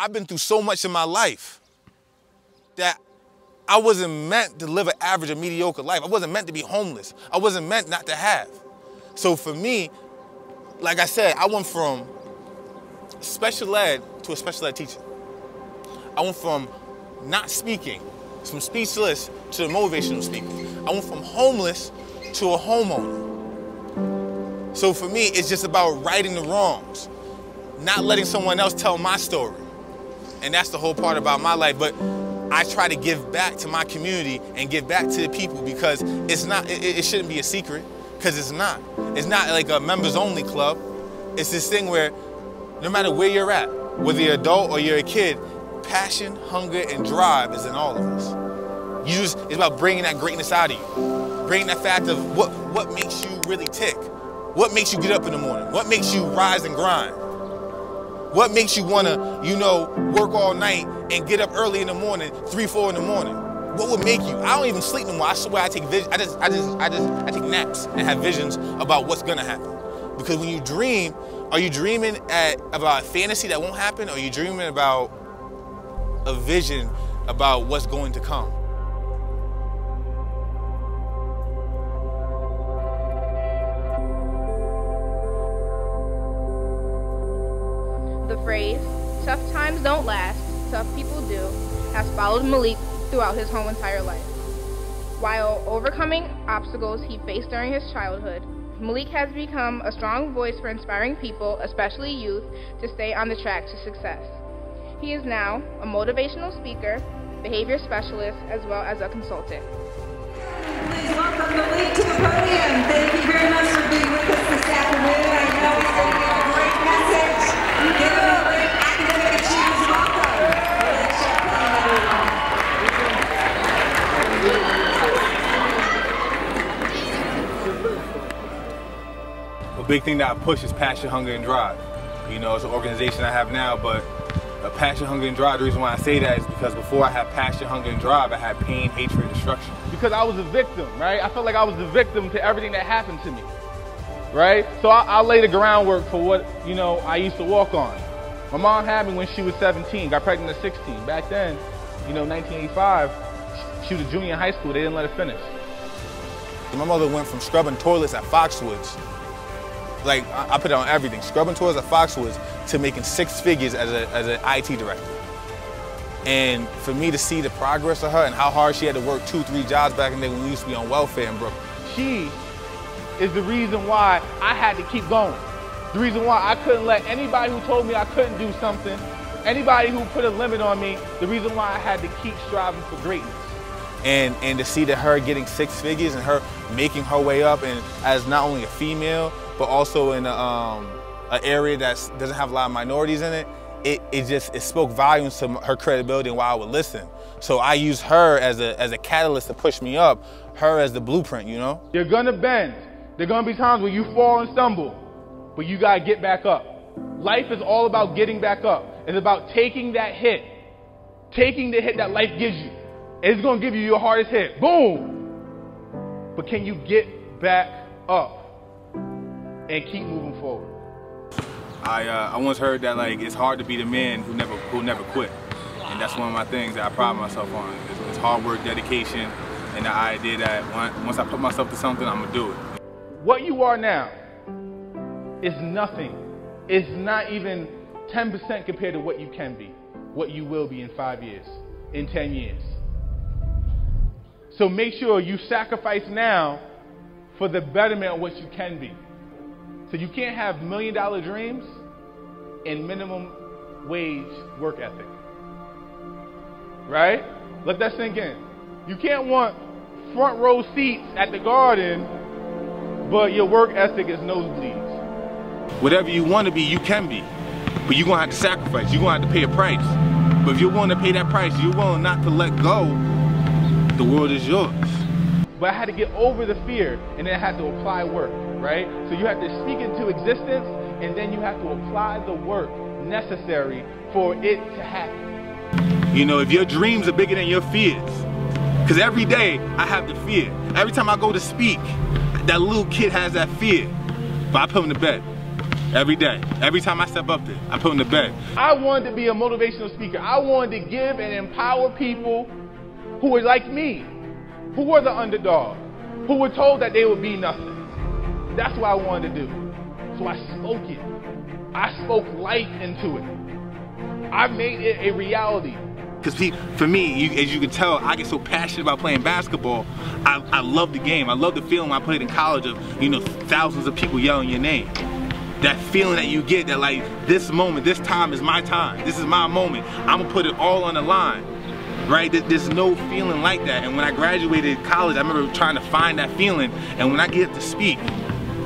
I've been through so much in my life that I wasn't meant to live an average or mediocre life. I wasn't meant to be homeless. I wasn't meant not to have. So for me, like I said, I went from special ed to a special ed teacher. I went from not speaking, from speechless to a motivational speaker. I went from homeless to a homeowner. So for me, it's just about righting the wrongs, not letting someone else tell my story. And that's the whole part about my life. But I try to give back to my community and give back to the people, because it's not, it shouldn't be a secret, because it's not. It's not like a members only club. It's this thing where no matter where you're at, whether you're an adult or you're a kid, passion, hunger, and drive is in all of us. It's about bringing that greatness out of you. Bringing that fact of what makes you really tick. What makes you get up in the morning? What makes you rise and grind? What makes you wanna, work all night and get up early in the morning, 3, 4 in the morning? What would make you? I don't even sleep no more. I swear I take I take naps and have visions about what's gonna happen. Because when you dream, are you dreaming about a fantasy that won't happen, or are you dreaming about a vision about what's going to come? The phrase, "tough times don't last, tough people do," has followed Malik throughout his whole entire life. While overcoming obstacles he faced during his childhood, Malik has become a strong voice for inspiring people, especially youth, to stay on the track to success. He is now a motivational speaker, behavior specialist, as well as a consultant. Please welcome Malik to the podium. Thank you very much for being with us this afternoon. I know he's going to give a great message. Give him a great academic achievements welcome. Malik Champlain, everyone. A big thing that I push is passion, hunger, and drive. It's an organization I have now, but a passion, hunger, and drive, the reason why I say that is because before I had passion, hunger, and drive, I had pain, hatred, and destruction. Because I was a victim, right? I felt like I was the victim to everything that happened to me, right? So I laid the groundwork for what, I used to walk on. My mom had me when she was 17, got pregnant at 16. Back then, 1985, she was a junior in high school. They didn't let her finish. My mother went from scrubbing toilets at Foxwoods, like I put it on everything, scrubbing toilets at Foxwoods, to making 6 figures as an IT director. And for me to see the progress of her and how hard she had to work 2, 3 jobs back in the day when we used to be on welfare in Brooklyn. She is the reason why I had to keep going. The reason why I couldn't let anybody who told me I couldn't do something, anybody who put a limit on me, the reason why I had to keep striving for greatness. And to see that her getting 6 figures and her making her way up, and as not only a female, but also in an area that doesn't have a lot of minorities in it, it spoke volumes to her credibility and why I would listen. So I use her as a catalyst to push me up, her as the blueprint, You're gonna bend. There are gonna be times where you fall and stumble, but you gotta get back up. Life is all about getting back up. It's about taking that hit, taking the hit that life gives you. It's gonna give you your hardest hit, boom! But can you get back up and keep moving forward? I once heard that it's hard to be the man who never quit, and that's one of my things that I pride myself on. It's hard work, dedication, and the idea that once I put myself to something, I'm gonna do it. What you are now is nothing. It's not even 10% compared to what you can be, what you will be in 5 years, in 10 years. So make sure you sacrifice now for the betterment of what you can be. So you can't have $1 million dreams and minimum wage work ethic. Right? Let that sink in. You can't want front row seats at the Garden, but your work ethic is nosebleeds. Whatever you want to be, you can be. But you're going to have to sacrifice. You're going to have to pay a price. But if you're willing to pay that price, you're willing not to let go, the world is yours. But I had to get over the fear, and then I had to apply work, right? So you have to speak into existence, and then you have to apply the work necessary for it to happen. If your dreams are bigger than your fears, because every day I have the fear. Every time I go to speak, that little kid has that fear, but I put him to bed. Every day. Every time I step up there, I put in the bed. I wanted to be a motivational speaker. I wanted to give and empower people who were like me, who were the underdog, who were told that they would be nothing. That's what I wanted to do. So I spoke it. I spoke life into it. I made it a reality. Because for me, as you can tell, I get so passionate about playing basketball. I love the game. I love the feeling when I played in college of, thousands of people yelling your name. That feeling that you get that like, this moment, this time is my time. This is my moment. I'm gonna put it all on the line, right? There's no feeling like that. And when I graduated college, I remember trying to find that feeling. And when I get to speak,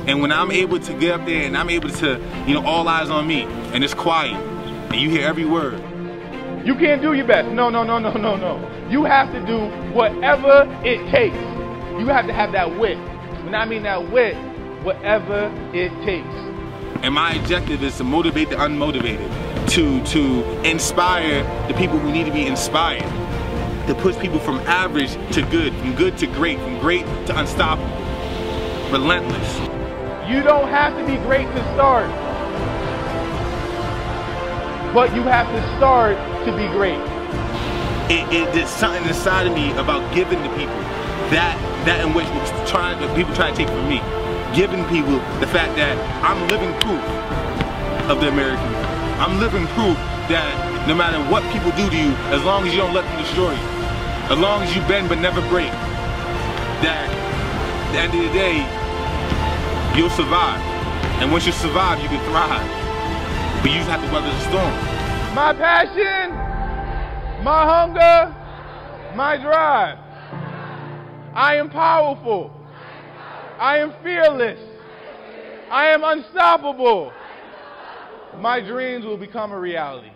and when I'm able to get up there and I'm able to, all eyes on me, and it's quiet, and you hear every word. You can't do your best. No. You have to do whatever it takes. You have to have that wit. When I mean that wit, whatever it takes. And my objective is to motivate the unmotivated, to inspire the people who need to be inspired, to push people from average to good, from good to great, from great to unstoppable, relentless. You don't have to be great to start, but you have to start to be great. There's something inside of me about giving to people that in which people try to take from me. Giving people the fact that I'm living proof of the American dream. I'm living proof that no matter what people do to you, as long as you don't let them destroy you, as long as you bend but never break, that at the end of the day, you'll survive. And once you survive, you can thrive. But you just have to weather the storm. My passion, my hunger, my drive. I am powerful. I am fearless. I am unstoppable. My dreams will become a reality.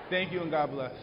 Thank you and God bless.